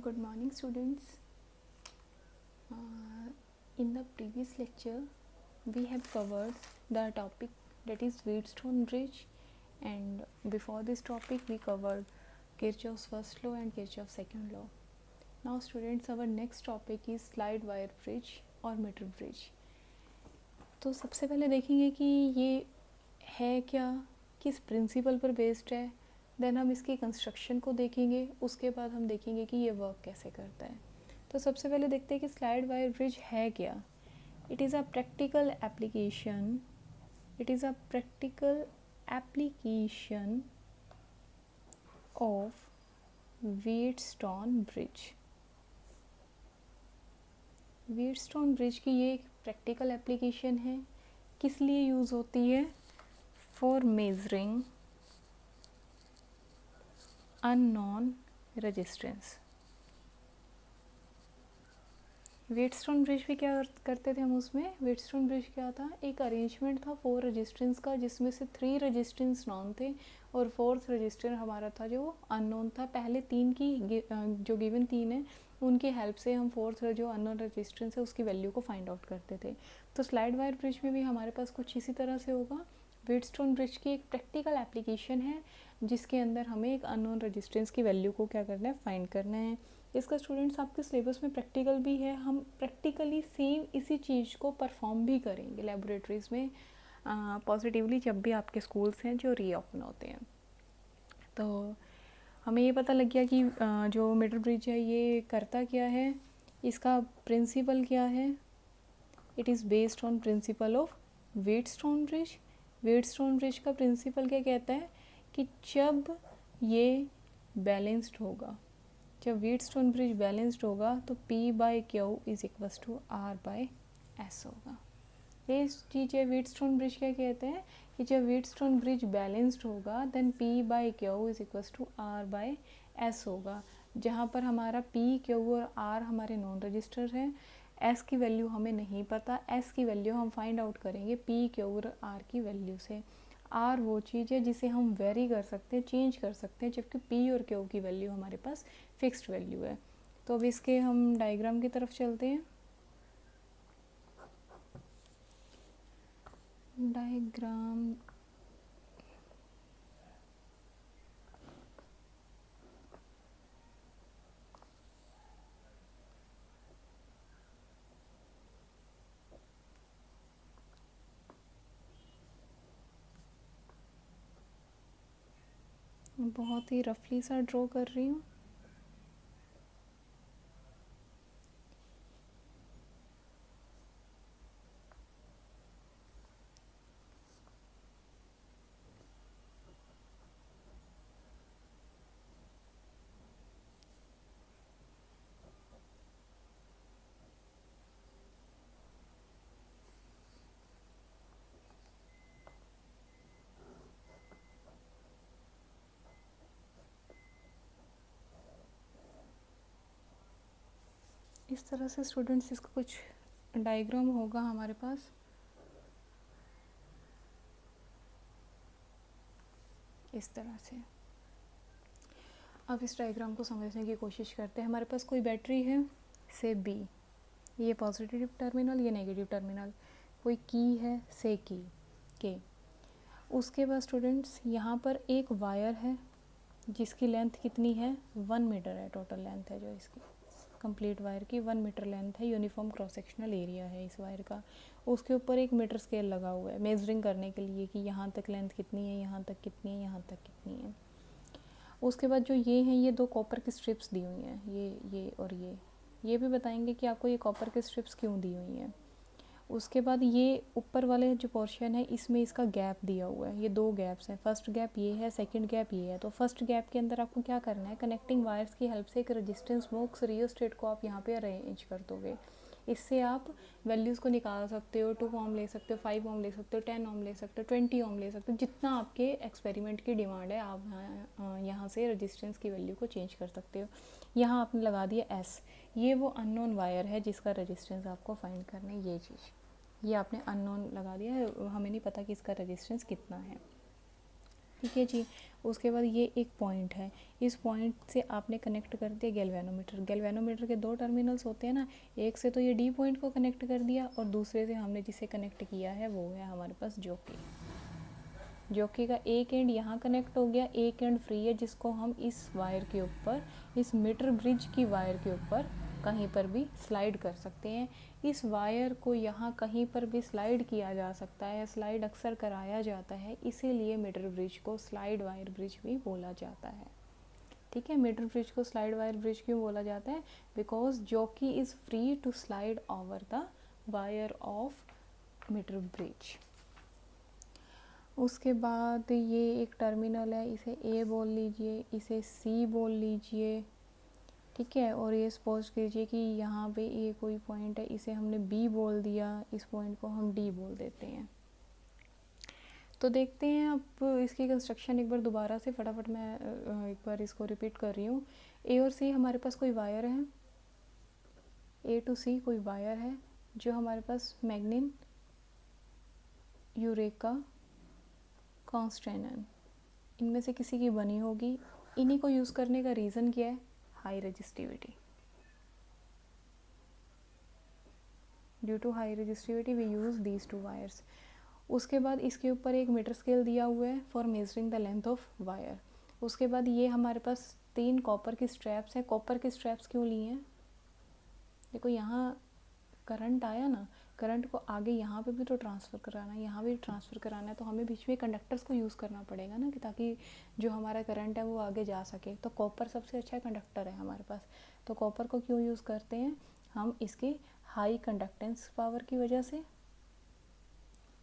Good morning, students. In the previous lecture, we have covered the topic that is Wheatstone bridge, and before this topic, we covered Kirchhoff's first law and Kirchhoff's second law. Now, students, our next topic is slide wire bridge और metre bridge. तो सबसे पहले देखेंगे कि ये है क्या, किस प्रिंसिपल पर बेस्ड है. देन हम इसकी कंस्ट्रक्शन को देखेंगे. उसके बाद हम देखेंगे कि ये वर्क कैसे करता है. तो सबसे पहले देखते हैं कि स्लाइड वायर ब्रिज है क्या. It is a practical application. It is a practical application of Wheatstone bridge. Wheatstone bridge की ये एक प्रैक्टिकल एप्लीकेशन है. किस लिए यूज़ होती है? For measuring unknown resistance. Wheatstone bridge भी क्या करते थे हम उसमें? व्हीटस्टोन ब्रिज क्या था? एक अरेंजमेंट था 4 रेजिस्टेंस का, जिसमें से 3 रेजिस्टेंस नॉन थे और 4th रजिस्टर हमारा था जो अननोन था. पहले 3 की जो गिवन 3 है उनकी हेल्प से हम 4th जो अननोन रेजिस्टेंस है उसकी वैल्यू को फाइंड आउट करते थे. तो स्लाइड वायर ब्रिज में भी हमारे पास कुछ इसी तरह से होगा. व्हीटस्टोन ब्रिज की एक प्रैक्टिकल एप्लीकेशन है जिसके अंदर हमें एक अननोन रेजिस्टेंस की वैल्यू को क्या करना है? फाइंड करना है. इसका स्टूडेंट्स आपके सिलेबस में प्रैक्टिकल भी है. हम प्रैक्टिकली सेम इसी चीज़ को परफॉर्म भी करेंगे लेबोरेटरीज़ में पॉजिटिवली जब भी आपके स्कूल्स हैं जो रीओपन होते हैं. तो हमें ये पता लग गया कि जो मीटर ब्रिज है ये करता क्या है, इसका प्रिंसिपल क्या है. It is based on principle of Wheatstone bridge. Wheatstone bridge का प्रिंसिपल क्या कहता है कि जब ये बैलेंस्ड होगा, जब व्हीटस्टोन ब्रिज बैलेंस्ड होगा तो P/Q is equals to R/S होगा. ये चीज़ है. व्हीटस्टोन ब्रिज क्या कहते हैं कि जब व्हीटस्टोन ब्रिज बैलेंस्ड होगा then P/Q is equals to R/S होगा. जहाँ पर हमारा P, Q और R हमारे नॉन रजिस्टर हैं. S की वैल्यू हमें नहीं पता. S की वैल्यू हम फाइंड आउट करेंगे P, Q और R की वैल्यू से. R वो चीज़ है जिसे हम वेरी कर सकते हैं, चेंज कर सकते हैं, जबकि P और Q की वैल्यू हमारे पास फिक्स्ड वैल्यू है. तो अब इसके हम डायग्राम की तरफ चलते हैं. डायग्राम बहुत ही रफली सा ड्रॉ कर रही हूँ. इस तरह से स्टूडेंट्स इसका कुछ डायग्राम होगा हमारे पास. इस तरह से अब इस डायग्राम को समझने की कोशिश करते हैं. हमारे पास कोई बैटरी है से B, ये पॉजिटिव टर्मिनल, ये नेगेटिव टर्मिनल. कोई की है से की के. उसके बाद स्टूडेंट्स यहाँ पर एक वायर है जिसकी लेंथ कितनी है? 1 मीटर है. टोटल लेंथ है जो इसकी कंप्लीट वायर की 1 मीटर लेंथ है. यूनिफॉर्म क्रॉस सेक्शनल एरिया है इस वायर का. उसके ऊपर एक मीटर स्केल लगा हुआ है मेजरिंग करने के लिए कि यहाँ तक लेंथ कितनी है, यहाँ तक कितनी है, यहाँ तक कितनी है. उसके बाद जो ये हैं, ये 2 कॉपर की स्ट्रिप्स दी हुई हैं, ये और ये भी बताएंगे कि आपको ये कॉपर की स्ट्रिप्स क्यों दी हुई हैं. उसके बाद ये ऊपर वाले जो पोर्शन है इसमें इसका गैप दिया हुआ है. ये 2 गैप्स हैं. फर्स्ट गैप ये है, सेकंड गैप ये है. तो फर्स्ट गैप के अंदर आपको क्या करना है? कनेक्टिंग वायर्स की हेल्प से एक रेजिस्टेंस बॉक्स रियोस्टेट को आप यहाँ पे अरेंज कर दोगे. इससे आप वैल्यूज़ को निकाल सकते हो. 2 ओम ले सकते हो, 5 ओम ले सकते हो, 10 ओम ले सकते हो, 20 ओम ले सकते हो. जितना आपके एक्सपेरिमेंट की डिमांड है आप यहाँ से रेजिस्टेंस की वैल्यू को चेंज कर सकते हो. यहाँ आपने लगा दिया S. ये वो अननोन वायर है जिसका रेजिस्टेंस आपको फाइंड करना है. ये चीज़ ये आपने अननोन लगा दिया है, हमें नहीं पता कि इसका रेजिस्टेंस कितना है. ठीक है जी। उसके बाद ये एक पॉइंट है, इस पॉइंट से आपने कनेक्ट कर दिया गैल्वेनोमीटर। गैल्वेनोमीटर के 2 टर्मिनल्स होते हैं ना, एक से तो ये डी पॉइंट को कनेक्ट कर दिया और दूसरे से हमने जिसे कनेक्ट किया है वो है हमारे पास जॉकी। जॉकी का एक एंड यहाँ कनेक्ट हो गया, एक एंड फ्री है जिसको हम इस वायर के ऊपर, इस मीटर ब्रिज की वायर के ऊपर कहीं पर भी स्लाइड कर सकते हैं। इस वायर को यहाँ कहीं पर भी स्लाइड किया जा सकता है, स्लाइड अक्सर कराया जाता है, इसीलिए मीटर ब्रिज को स्लाइड वायर ब्रिज भी बोला जाता है। ठीक है, मीटर ब्रिज को स्लाइड वायर ब्रिज क्यों बोला जाता है? Because jockey is free to slide over the wire of metre bridge. उसके बाद ये एक टर्मिनल है, इसे ए बोल लीजिए, इसे सी बोल लीजिए, ठीक है। और ये सपोज कीजिए कि यहाँ पे ये कोई पॉइंट है, इसे हमने बी बोल दिया, इस पॉइंट को हम डी बोल देते हैं। तो देखते हैं अब इसकी कंस्ट्रक्शन एक बार दोबारा से, फटाफट मैं एक बार इसको रिपीट कर रही हूँ। ए और सी हमारे पास कोई वायर है, ए टू सी कोई वायर है जो हमारे पास मैग्नीन, यूरेका, कॉन्स्टेनन इनमें से किसी की बनी होगी। इन्हीं को यूज़ करने का रीज़न क्या है? High resistivity. Due to high resistivity we use these 2 wires. उसके बाद इसके ऊपर एक मीटर स्केल दिया हुआ है for measuring the length of wire. उसके बाद ये हमारे पास 3 कॉपर की स्ट्रैप्स हैं। कॉपर की स्ट्रैप्स क्यों ली हैं? देखो यहाँ करंट आया ना, करंट को आगे यहाँ पे भी तो ट्रांसफ़र कराना है, यहाँ भी ट्रांसफ़र कराना है, तो हमें बीच में कंडक्टर्स को यूज़ करना पड़ेगा ना, कि ताकि जो हमारा करंट है वो आगे जा सके। तो कॉपर सबसे अच्छा कंडक्टर है हमारे पास। तो कॉपर को क्यों यूज़ करते हैं हम? इसके हाई कंडक्टेंस पावर की वजह से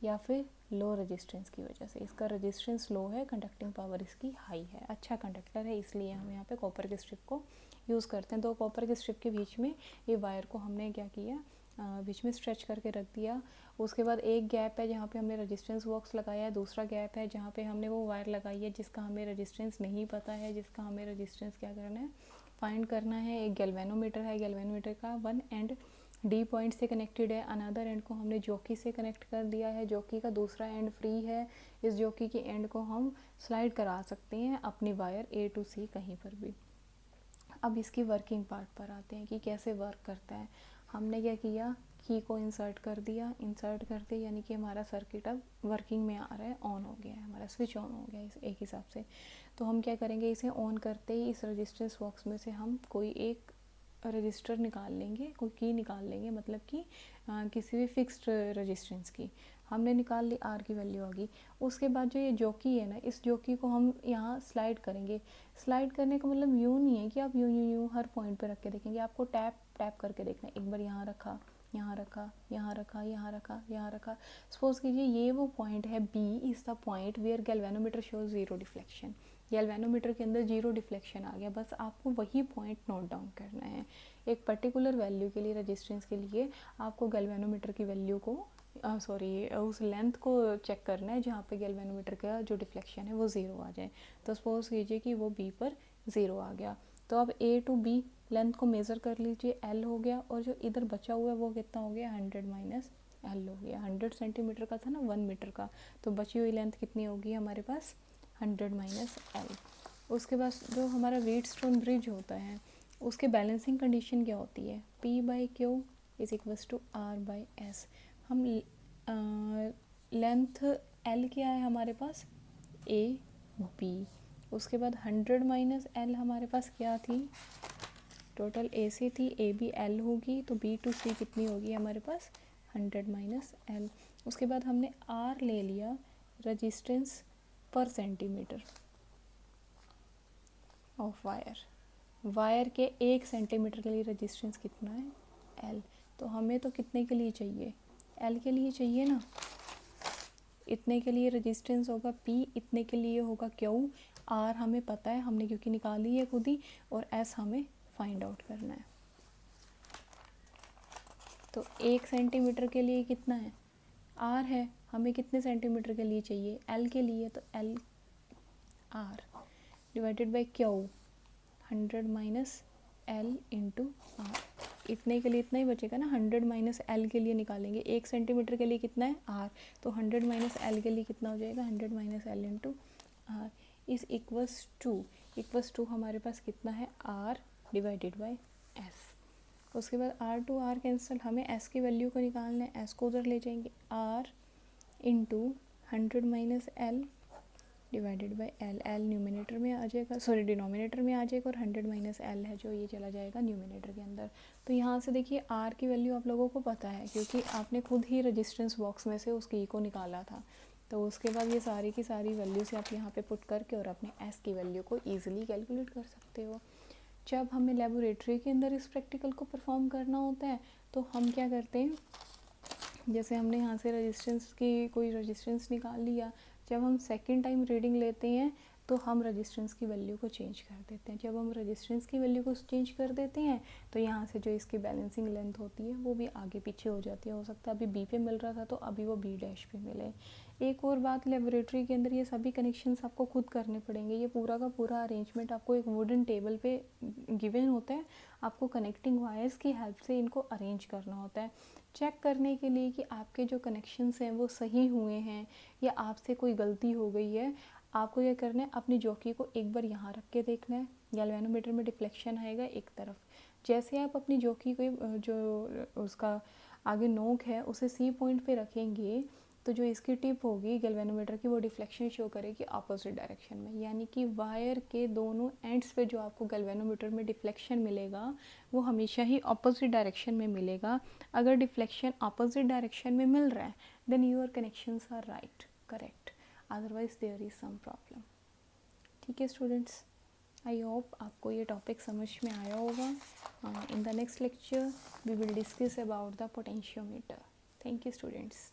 या फिर लो रेजिस्टेंस की वजह से। इसका रेजिस्टेंस लो है, कंडक्टिंग पावर इसकी हाई है, अच्छा कंडक्टर है, इसलिए हम यहाँ पे कॉपर के स्ट्रिप को यूज़ करते हैं। 2 कॉपर के स्ट्रिप के बीच में ये वायर को हमने क्या किया, बीच में स्ट्रेच करके रख दिया। उसके बाद एक गैप है जहाँ पे हमने रेजिस्टेंस बॉक्स लगाया है, दूसरा गैप है जहाँ पे हमने वो वायर लगाई है जिसका हमें रेजिस्टेंस नहीं पता है, जिसका हमें रेजिस्टेंस क्या करना है, फाइंड करना है। एक गैल्वेनोमीटर है, गैल्वेनोमीटर का 1 एंड डी पॉइंट से कनेक्टेड है, अनदर एंड को हमने जॉकी से कनेक्ट कर दिया है, जॉकी का दूसरा एंड फ्री है, इस जॉकी के एंड को हम स्लाइड करा सकते हैं अपनी वायर ए टू सी कहीं पर भी। अब इसकी वर्किंग पार्ट पर आते हैं कि कैसे वर्क करता है। हमने क्या किया, की को इंसर्ट कर दिया, इंसर्ट करते यानी कि हमारा सर्किट अब वर्किंग में आ रहा है, ऑन हो गया है, हमारा स्विच ऑन हो गया है एक हिसाब से। तो हम क्या करेंगे, इसे ऑन करते ही इस रजिस्टेंस बॉक्स में से हम कोई एक रजिस्टर निकाल लेंगे, कोई की निकाल लेंगे, मतलब कि किसी भी फिक्स्ड रजिस्टेंस की हमने निकाल ली, आर की वैल्यू होगी। उसके बाद जो ये जॉकी है ना, इस जॉकी को हम यहाँ स्लाइड करेंगे। स्लाइड करने का मतलब यूँ नहीं है कि आप यूँ हर पॉइंट पे रख के देखेंगे, आपको टैप टैप करके देखना है। एक बार यहाँ रखा, यहाँ रखा, यहाँ रखा, यहाँ रखा, यहाँ रखा। सपोज कीजिए ये वो पॉइंट है, B is the point where galvanometer shows 0 deflection. Galvanometer के अंदर 0 डिफ्लेक्शन आ गया, बस आपको वही पॉइंट नोट डाउन करना है। एक पर्टिकुलर वैल्यू के लिए, रेजिस्टेंस के लिए आपको गैल्वेनोमीटर की वैल्यू को उस लेंथ को चेक करना है जहाँ पे गैल्वेनोमीटर का जो डिफ्लेक्शन है वो 0 आ जाए। तो सपोज कीजिए कि वो बी पर 0 आ गया, तो अब ए टू बी लेंथ को मेज़र कर लीजिए, एल हो गया, और जो इधर बचा हुआ है वो कितना हो गया, 100 माइनस एल हो गया। 100 सेंटीमीटर का था ना, 1 मीटर का, तो बची हुई लेंथ कितनी होगी हमारे पास, 100 माइनस एल। उसके बाद जो हमारा व्हीटस्टोन ब्रिज होता है उसके बैलेंसिंग कंडीशन क्या होती है, P by Q is equals to R by S. हम लेंथ L क्या है हमारे पास, A B। उसके बाद 100 माइनस L हमारे पास क्या थी, टोटल AC थी, AB L होगी, तो B टू C कितनी होगी हमारे पास, 100 माइनस L। उसके बाद हमने R ले लिया रजिस्टेंस पर सेंटीमीटर ऑफ वायर के 1 सेंटीमीटर के लिए रेजिस्टेंस कितना है, L। तो हमें तो कितने के लिए चाहिए, L के लिए चाहिए ना, इतने के लिए रेजिस्टेंस होगा P, इतने के लिए होगा Q, R हमें पता है, हमने क्योंकि निकाली है खुद ही, और S हमें फाइंड आउट करना है। तो 1 सेंटीमीटर के लिए कितना है, R है, हमें कितने सेंटीमीटर के लिए चाहिए, L के लिए, तो L R divided by Q, 100 minus L into R। इतने के लिए इतना ही बचेगा ना, 100 माइनस L के लिए निकालेंगे, 1 सेंटीमीटर के लिए कितना है R, तो 100 माइनस L के लिए कितना हो जाएगा, 100 minus L into R is equals to हमारे पास कितना है आर डिवाइडेड बाई एस। उसके बाद आर टू आर कैंसिल, हमें एस की वैल्यू को निकालना है, एस को उधर ले जाएंगे, R into 100 minus L divided by L, L numerator में आ जाएगा, सॉरी डिनोमिनेटर में आ जाएगा, और 100 माइनस एल है जो ये चला जाएगा न्यूमिनेटर के अंदर। तो यहाँ से देखिए आर की वैल्यू आप लोगों को पता है क्योंकि आपने खुद ही रजिस्टेंस बॉक्स में से उसकी को निकाला था। तो उसके बाद ये सारी की सारी वैल्यू से आप यहाँ पे पुट करके और अपने एस की वैल्यू को ईजिली कैलकुलेट कर सकते हो। जब हमें लेबोरेटरी के अंदर इस प्रैक्टिकल को परफॉर्म करना होता है तो हम क्या करते हैं, जैसे हमने यहाँ से रजिस्टेंस की कोई रजिस्टेंस निकाल लिया, जब हम सेकंड टाइम रीडिंग लेते हैं तो हम रजिस्टेंस की वैल्यू को चेंज कर देते हैं। जब हम रजिस्टेंस की वैल्यू को चेंज कर देते हैं तो यहाँ से जो इसकी बैलेंसिंग लेंथ होती है वो भी आगे पीछे हो जाती है। हो सकता है अभी बी पे मिल रहा था तो अभी वो बी डैश पे मिले। एक और बात, लेबोरेटरी के अंदर ये सभी कनेक्शंस आपको खुद करने पड़ेंगे। ये पूरा का पूरा अरेंजमेंट आपको एक वुडन टेबल पे गिवन होता है, आपको कनेक्टिंग वायर्स की हेल्प से इनको अरेंज करना होता है, चेक करने के लिए कि आपके जो कनेक्शंस हैं वो सही हुए हैं या आपसे कोई गलती हो गई है। आपको क्या करना है, अपनी जॉकी को एक बार यहाँ रख के देखना है, गैल्वेनोमीटर में डिफ्लेक्शन आएगा एक तरफ। जैसे आप अपनी जॉकी को जो उसका आगे नोक है उसे सी पॉइंट पे रखेंगे तो जो इसकी टिप होगी गैल्वेनोमीटर की वो डिफ्लेक्शन शो करेगी अपोजिट डायरेक्शन में, यानी कि वायर के दोनों एंड्स पे जो आपको गैल्वेनोमीटर में डिफ्लेक्शन मिलेगा वो हमेशा ही अपोजिट डायरेक्शन में मिलेगा। अगर डिफ्लेक्शन अपोजिट डायरेक्शन में मिल रहा है then your connections are right, correct, otherwise there is some problem. ठीक है स्टूडेंट्स, आई होप आपको ये टॉपिक समझ में आया होगा। In the next lecture we will discuss about the potentiometer. Thank you students.